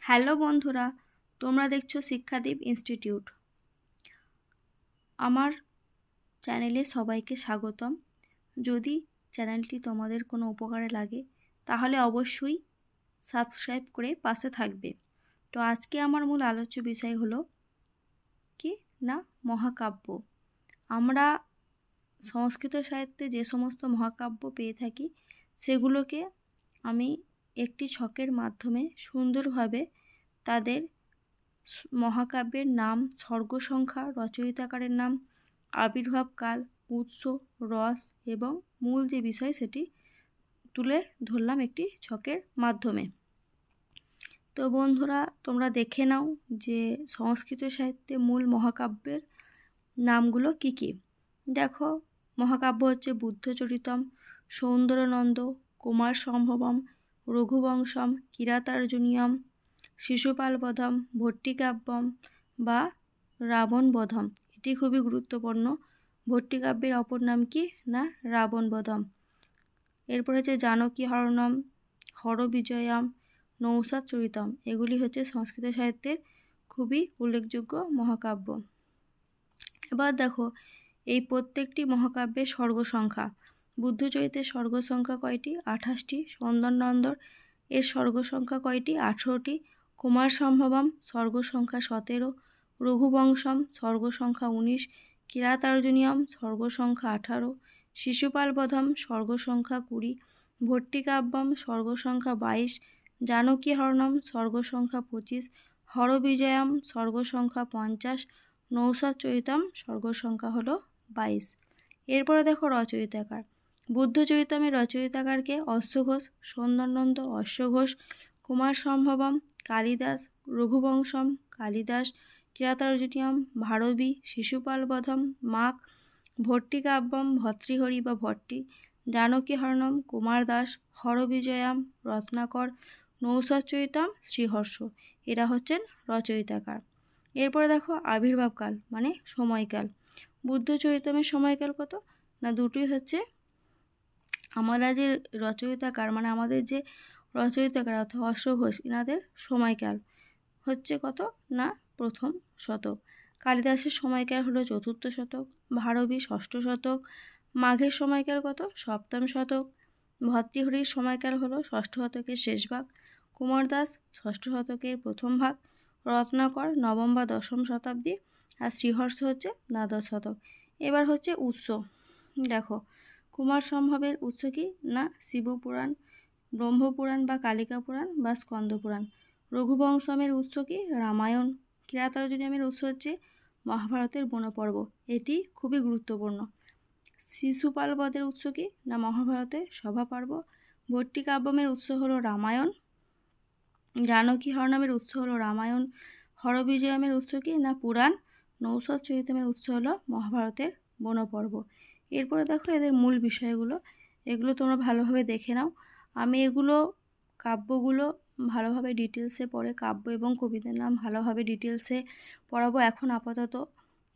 Hello বন্ধুরা, তোমরা দেখছো শিক্ষাদীপ ইনস্টিটিউট। আমার চ্যানেলে সবাইকে স্বাগতম। যদি চ্যানেলটি তোমাদের কোনো উপকারে লাগে তাহলে অবশ্যই সাবস্ক্রাইব করে পাশে থাকবে। তো আজকে আমার মূল আলোচ্য বিষয় হলো কি না মহাকাব্য। আমরা সংস্কৃত সাহিত্যে যে সমস্ত মহাকাব্য পেয়ে থাকি সেগুলোকে আমি একটি ছকের মাধ্যমে সুন্দরভাবে তাদের মহাকাব্যের নাম, সর্গ সংখ্যা, রচয়িতাকারের নাম, আবির্ভাবকাল, উৎস, রস এবং মূল যে বিষয় সেটি তুলে ধরলাম একটি ছকের মাধ্যমে। তো বন্ধুরা, তোমরা দেখে নাও যে সংস্কৃত সাহিত্যে মূল মহাকাব্যের নামগুলো কি কি। দেখো, মহাকাব্য হচ্ছে বুদ্ধচরিতম, সৌন্দর্যনন্দ, কুমার সম্ভবম, রঘুবংশম, কিরাতার্জুনীয়ম, শিশুপালবধম, ভট্টিকাব্যম বা রাবণবধম। এটি খুবই গুরুত্বপূর্ণ। ভট্টিকাব্যের অপর নাম কি না রাবণবধম। এরপর হচ্ছে জানকী হরণম, হরবিজয়ম, নৌষাদচরিতম। এগুলি হচ্ছে সংস্কৃত সাহিত্যের খুবই উল্লেখযোগ্য মহাকাব্য। এবার দেখো, এই প্রত্যেকটি মহাকাব্যের সর্গ সংখ্যা। বুদ্ধচরিতের সর্গ সংখ্যা কয়টি? 28টি। সৌন্দর্যনন্দর এর সর্গ সংখ্যা কয়টি? 18টি। কুমার সম্ভবম সর্গ সংখ্যা 17, রঘুবংশম সর্গ সংখ্যা 19, কিরাতার্জুনীয়ম সর্গ সংখ্যা 18, শিশুপালবধম সর্গ সংখ্যা 20, ভট্টিকাব্যম সর্গ সংখ্যা 22, জানকী হরণম সর্গ সংখ্যা 25, হরবিজয়ম সর্গ সংখ্যা 50, নৌষাদচরিতম সর্গ সংখ্যা হলো 22। এরপরে দেখো রচয়িতাকার। বুদ্ধচরিতমের রচয়িতাকারকে অশ্বঘোষ, সৌন্দর্যনন্দ অশ্বঘোষ, কুমার সম্ভবম কালিদাস, রঘুবংশম কালিদাস, কিরাতার্জুনীয়ম ভারবী, শিশুপালবধম মাক, ভট্টিকাব্যম ভর্তৃহরি বা ভট্টি, জানকী হরণম কুমার দাস, হরবিজয়াম রত্নাকর, নৌষাদচরিতম শ্রীহর্ষ। এরা হচ্ছেন রচয়িতাকার। এরপরে দেখো আবির্ভাবকাল মানে সময়কাল। বুদ্ধচরিতমের সময়কাল কত না দুটোই হচ্ছে। আমরা যে রচয়িতাকার মানে আমাদের যে রচয়িতাকার অর্থাৎ অশ্বঘোষ এনাদের সময়কাল হচ্ছে কত না প্রথম শতক। কালিদাসের সময়কাল হলো চতুর্থ শতক, ভারবী ষষ্ঠ শতক, মাঘের সময়কাল কত সপ্তম শতক, ভর্তৃহরির সময়কাল হলো ষষ্ঠ শতকের শেষ ভাগ, কুমার দাস ষষ্ঠ শতকের প্রথম ভাগ, রত্নাকর নবম বা দশম শতাব্দী, আর শ্রীহর্ষ হচ্ছে দ্বাদশ শতক। এবার হচ্ছে উৎস। দেখো, কুমার সম্ভবের উৎস কি না শিবপুরাণ, ব্রহ্মপুরাণ বা কালিকা পুরাণ বা স্কন্দ পুরাণ। রঘুবংশমের উৎস কি রামায়ণ। কিরাতার্জুনীয়মের উৎস হচ্ছে মহাভারতের বনপর্ব, এটি খুবই গুরুত্বপূর্ণ। শিশুপালবধের উৎস কি না মহাভারতের সভাপর্ব। ভট্টিকাব্যমের উৎস হলো রামায়ণ। জানকী হরণমের উৎস হলো রামায়ণ। হরবিজয়মের উৎস কি না পুরাণ। নৌষাদচরিতমের উৎস হলো মহাভারতের বনপর্ব। এরপরে দেখো এদের মূল বিষয়গুলো, এগুলো তোমরা ভালোভাবে দেখে নাও। আমি এগুলো কাব্যগুলো ভালোভাবে ডিটেলসে পড়ে কাব্য এবং কবিতার নাম ভালোভাবে ডিটেলসে পড়াবো। এখন আপাতত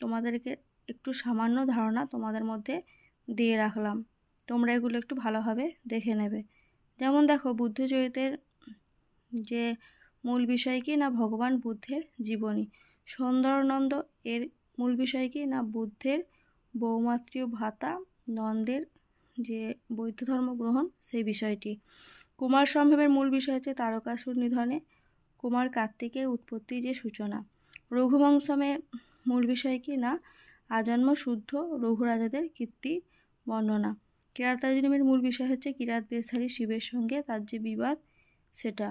তোমাদেরকে একটু সামান্য ধারণা তোমাদের মধ্যে দিয়ে রাখলাম, তোমরা এগুলো একটু ভালোভাবে দেখে নেবে। যেমন দেখো, বুদ্ধচরিতের যে মূল বিষয় কি না ভগবান বুদ্ধের জীবনী। সৌন্দর্যনন্দ এর মূল বিষয় কি না বুদ্ধের বৌমাত্রীয় ভ্রাতা নন্দের যে বৌদ্ধ ধর্ম গ্রহণ সেই বিষয়টি। কুমার সম্ভবের মূল বিষয় হচ্ছে তারকাসুর নিধনে কুমার কার্তিকের উৎপত্তির যে সূচনা। রঘুবংশমের মূল বিষয় কি না আজন্ম শুদ্ধ রঘুরাজাদের কীর্তি বর্ণনা। কিরাতার্জুনীয়মের মূল বিষয় হচ্ছে কিরাত বেশধারী শিবের সঙ্গে তার যে বিবাদ সেটা।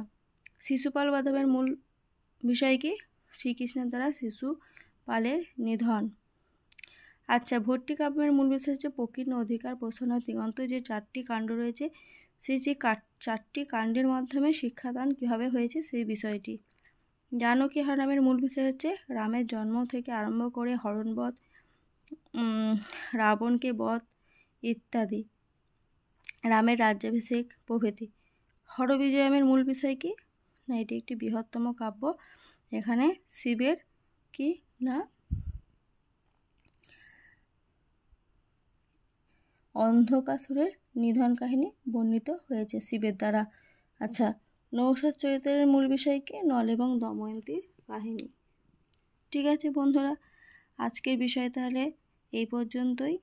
শিশুপালবধমের মূল বিষয় কি শ্রীকৃষ্ণের দ্বারা শিশুপালের নিধন। আচ্ছা, ভট্টিকাব্যের মূল বিষয় হচ্ছে প্রকীর্ণ অধিকার প্রশ্ন দিগন্ত। যে 4টি কাণ্ড রয়েছে সেই যে 4টি কাণ্ডের মাধ্যমে শিক্ষাদান কীভাবে হয়েছে সেই বিষয়টি। জানকী হরণমের মূল বিষয় হচ্ছে রামের জন্ম থেকে আরম্ভ করে হরণবধ, রাবণকে বধ ইত্যাদি, রামের রাজ্যাভিষেক প্রভৃতি। হরবিজয়মের মূল বিষয় কি না এটি একটি বৃহত্তম কাব্য। এখানে শিবের কি না অন্ধকাসুরের নিধন কাহিনী বর্ণিত হয়েছে শিবের দ্বারা। আচ্ছা, নৌশাদ চরিত্রের মূল বিষয় কি? নল এবং দময়ন্তীর কাহিনী। ঠিক আছে বন্ধুরা, আজকের বিষয় তাহলে এই পর্যন্তই।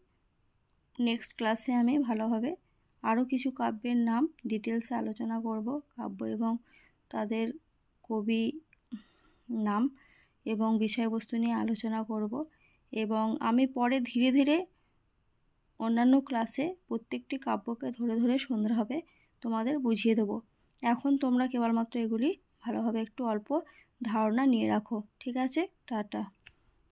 নেক্সট ক্লাসে আমি ভালোভাবে আরও কিছু কাব্যের নাম ডিটেলসে আলোচনা করব, কাব্য এবং তাদের কবি নাম এবং বিষয়বস্তু নিয়ে আলোচনা করব, এবং আমি পরে ধীরে ধীরে অন্যান্য ক্লাসে প্রত্যেকটি কাব্যকে ধরে ধরে সুন্দরভাবে তোমাদের বুঝিয়ে দেব। এখন তোমরা কেবলমাত্র এগুলি ভালোভাবে একটু অল্প ধারণা নিয়ে রাখো। ঠিক আছে, টাটা।